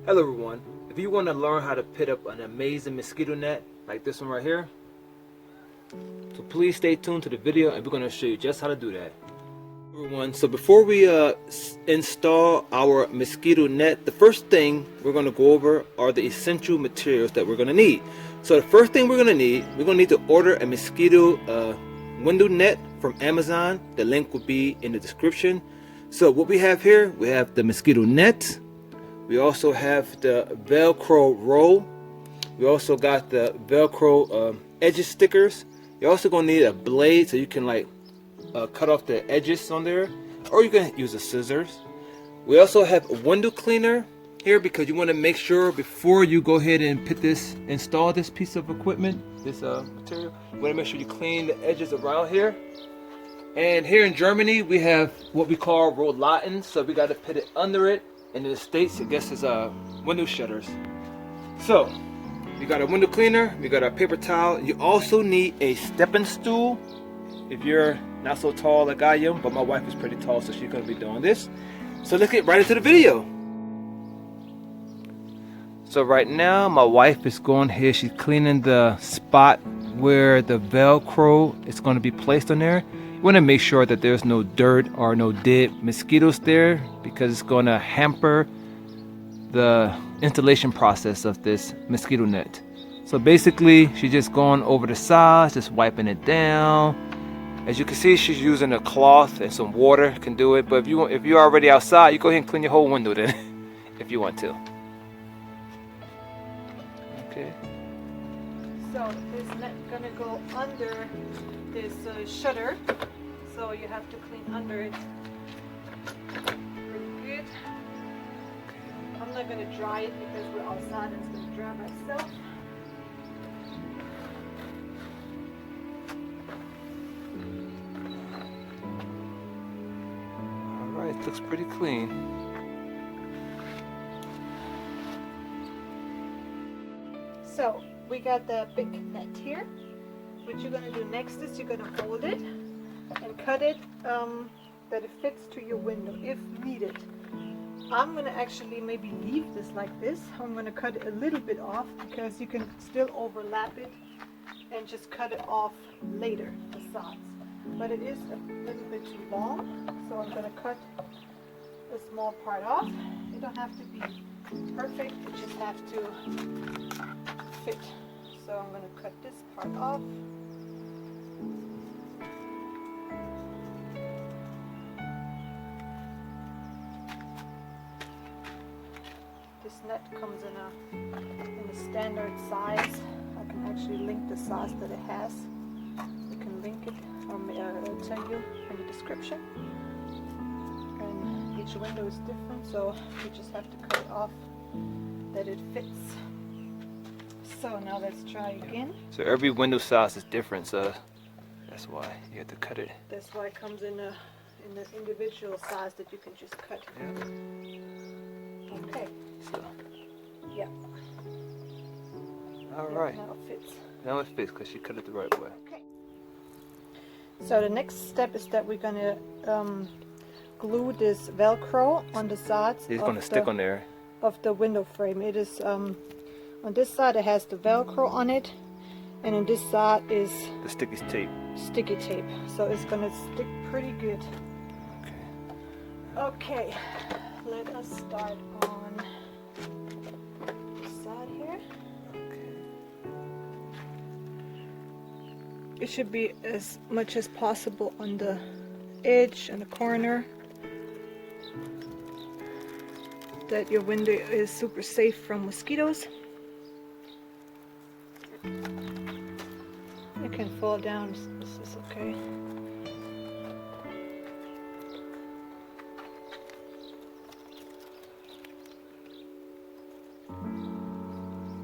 Hello everyone, if you want to learn how to put up an amazing mosquito net like this one right here, so please stay tuned to the video and we're going to show you just how to do that. Everyone, so before we install our mosquito net, the first thing we're going to go over are the essential materials that we're going to need. So the first thing we're going to need to order a mosquito window net from Amazon. The link will be in the description. So what we have here, we have the mosquito net. We also have the Velcro roll. We also got the Velcro edges stickers. You're also going to need a blade so you can like cut off the edges on there, or you can use the scissors. We also have a window cleaner here because you want to make sure before you go ahead and install this piece of equipment, this material, you want to make sure you clean the edges around here. And here in Germany we have what we call Rollaten, so we got to put it under it. And in the States, I guess it's window shutters. So, we got a window cleaner, we got our paper towel. You also need a stepping stool if you're not so tall like I am, but my wife is pretty tall, so she's gonna be doing this. So let's get right into the video. So right now, my wife is going here, she's cleaning the spot where the Velcro is gonna be placed on there. You want to make sure that there's no dirt or no dead mosquitoes there because it's going to hamper the installation process of this mosquito net. So basically she's just going over the sides, just wiping it down. As you can see, she's using a cloth and some water can do it, but if you're already outside, you go ahead and clean your whole window then if you want to. Okay. So this net gonna go under this shutter, so you have to clean under it pretty good. I'm not gonna dry it because we're outside and it's gonna dry by itself. Alright, it looks pretty clean. So we got the big net here. What you're going to do next is you're going to hold it and cut it that it fits to your window if needed. I'm going to actually maybe leave this like this. I'm going to cut it a little bit off because you can still overlap it and just cut it off later, the sides. But it is a little bit too long, so I'm going to cut a small part off. You don't have to be perfect, you just have to fit. So I'm going to cut this part off. This net comes in a standard size. I can actually link the size that it has. You can link it or tell you in the description. And each window is different, so you just have to cut it off that it fits. So now let's try again. So every window size is different, so that's why you have to cut it. That's why it comes in the individual size that you can just cut. Yeah. Okay. So. Yeah. All right. Now it fits. Now it fits because you cut it the right way. Okay. So the next step is that we're gonna glue this Velcro on the sides. It's going to stick on there. Of the window frame. It is on this side it has the Velcro on it, and on this side is the sticky tape. Sticky tape. So it's gonna stick pretty good. Okay. Okay, let us start on this side here. Okay. It should be as much as possible on the edge and the corner, that your window is super safe from mosquitoes. It can fall down, this is okay.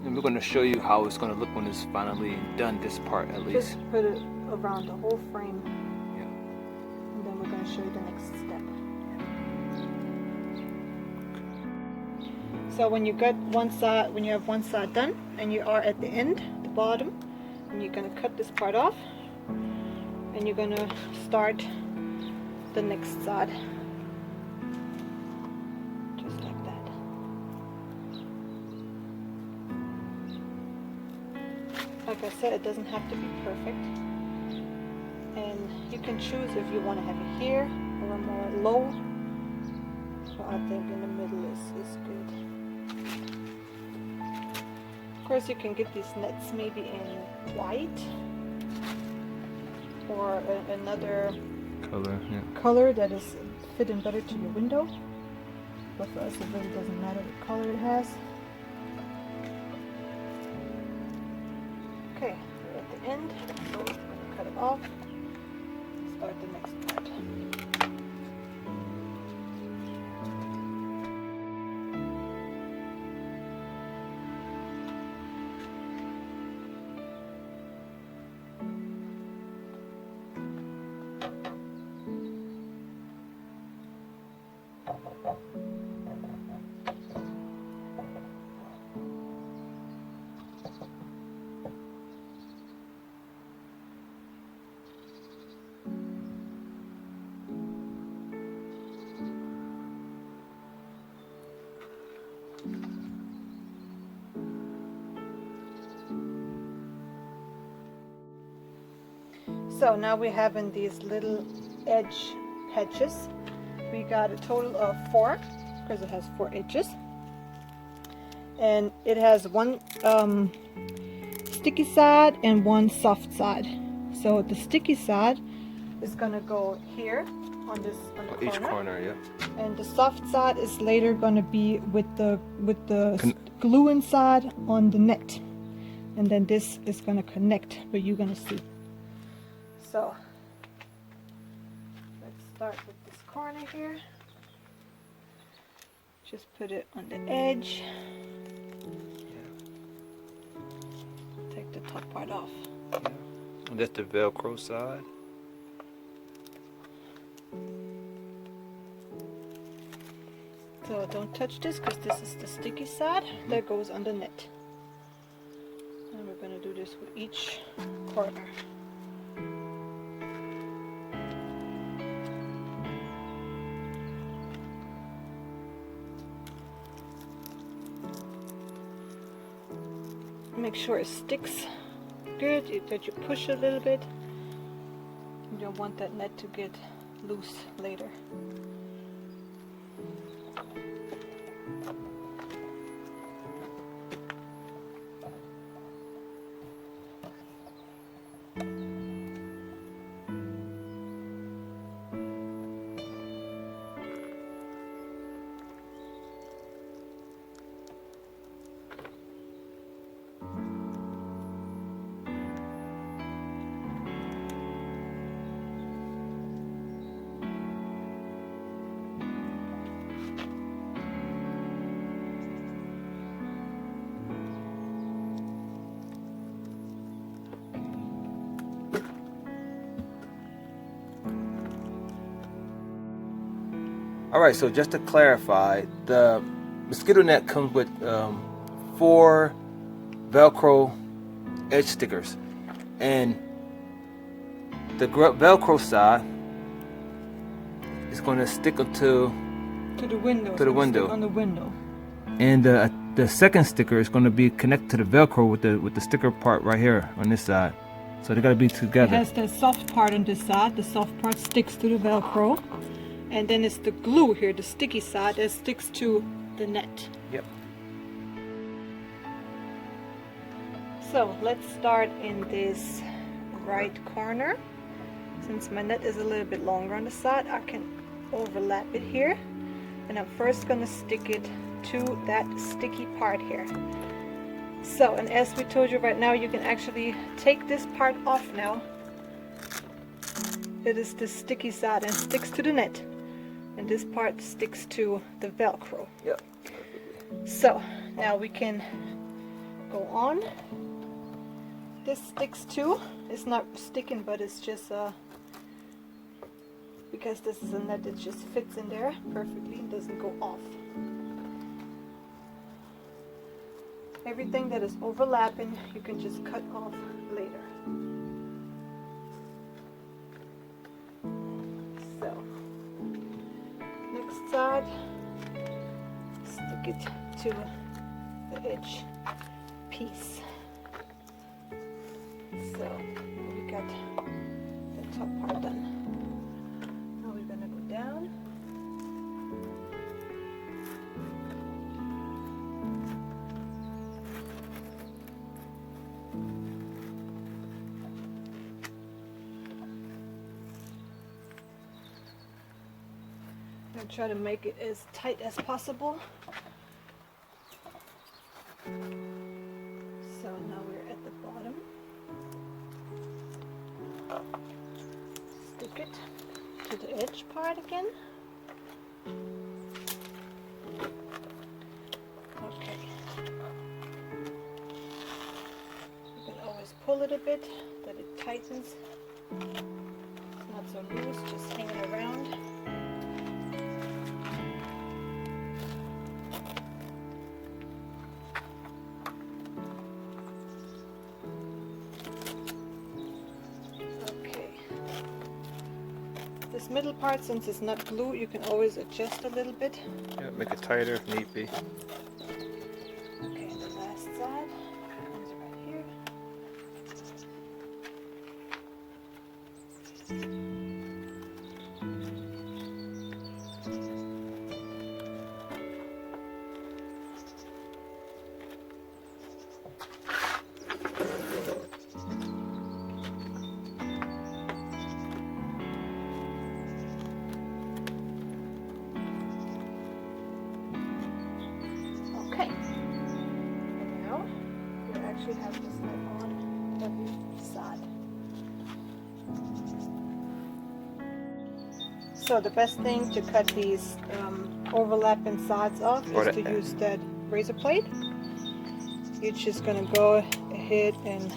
And we're going to show you how it's going to look when it's finally done, this part at least. Just put it around the whole frame. Yeah. And then we're going to show you the next step. So when you got one side, when you have one side done and you are at the end, the bottom, and you're going to cut this part off and you're going to start the next side just like that. like I said, it doesn't have to be perfect. And you can choose if you want to have it here or more low. So I think in the middle is good. Of course, you can get these nets maybe in white or another color that is fitting better to your window. But for us, it really doesn't matter what color it has. Okay, we're at the end, so we're going to cut it off. Start the next part. So now we're having these little edge hedges. We got a total of 4 because it has 4 edges, and it has one sticky side and one soft side. So the sticky side is gonna go here on this on the each corner, yeah. and the soft side is later gonna be with the glue inside on the net, and then this is gonna connect, but you're gonna see. So let's start with this corner here. Just put it on the edge. Take the top part off. Yeah. And that's the Velcro side. So don't touch this because this is the sticky side that goes on the net. And we're going to do this with each corner. Make sure it sticks good, that you push a little bit. You don't want that net to get loose later. Alright, so just to clarify, the mosquito net comes with 4 Velcro edge stickers, and the Velcro side is going to stick to the window. To the window. Stick on the window. And the second sticker is going to be connected to the Velcro with the sticker part right here on this side. So they got to be together. It has the soft part on this side. The soft part sticks to the Velcro. And then it's the glue here, the sticky side, that sticks to the net. Yep. So let's start in this right corner. Since my net is a little bit longer on the side, I can overlap it here. And I'm first going to stick it to that sticky part here. So, and as we told you right now, you can actually take this part off now. It is the sticky side and sticks to the net. And this part sticks to the Velcro. Yep. So now we can go on. This sticks too. It's not sticking, but it's just because this is a net, it just fits in there perfectly and doesn't go off. Everything that is overlapping, you can just cut off later. So, next side, stick it to the edge piece. So we got the top part done. Now we're gonna go down. And try to make it as tight as possible. So now we're at the bottom. Stick it to the edge part again. Okay. You can always pull it a bit that it tightens. It's not so loose, just hanging around. This middle part, since it's not glue, you can always adjust a little bit. Yeah, make it tighter if need be. Okay, and the last side comes right here. Okay, and now you actually have this net on every side. So the best thing to cut these overlapping sides off is to use that razor blade. You're just gonna go ahead and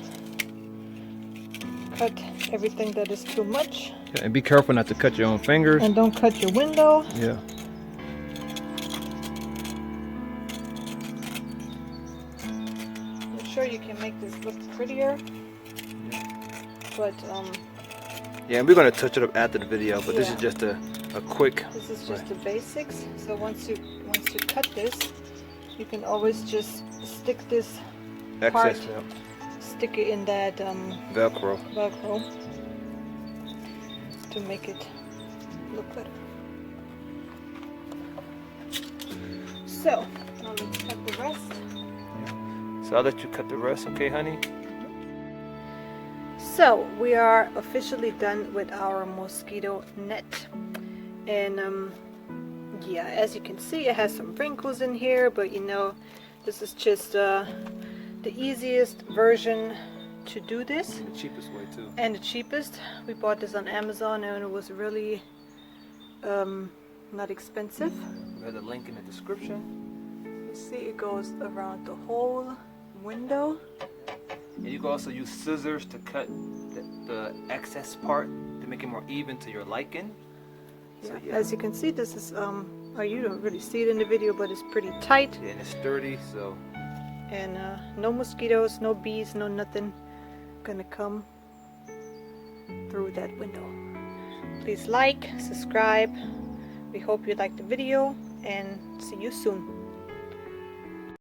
cut everything that is too much. Yeah, and be careful not to cut your own fingers. And don't cut your window. Yeah. I'm sure you can make this look prettier. But yeah, and we're gonna touch it up after the video, but this yeah. is just a quick. This is just the basics. So once you cut this, you can always just stick this part, Excess, yeah. stick it in that Velcro. to make it look better. So now let's cut the rest. So I'll let you cut the rest, okay, honey? So we are officially done with our mosquito net, and yeah, as you can see, it has some wrinkles in here, but you know, this is just the easiest version to do this. The cheapest way too. And the cheapest. We bought this on Amazon and it was really not expensive. We have the link in the description. You see it goes around the whole window. And you can also use scissors to cut the excess part to make it more even to your liking. So, yeah. As you can see, this is oh, you don't really see it in the video, but it's pretty tight. Yeah, and it's sturdy, so. And no mosquitoes, no bees, no nothing gonna come through that window. Please like, subscribe. We hope you liked the video and see you soon.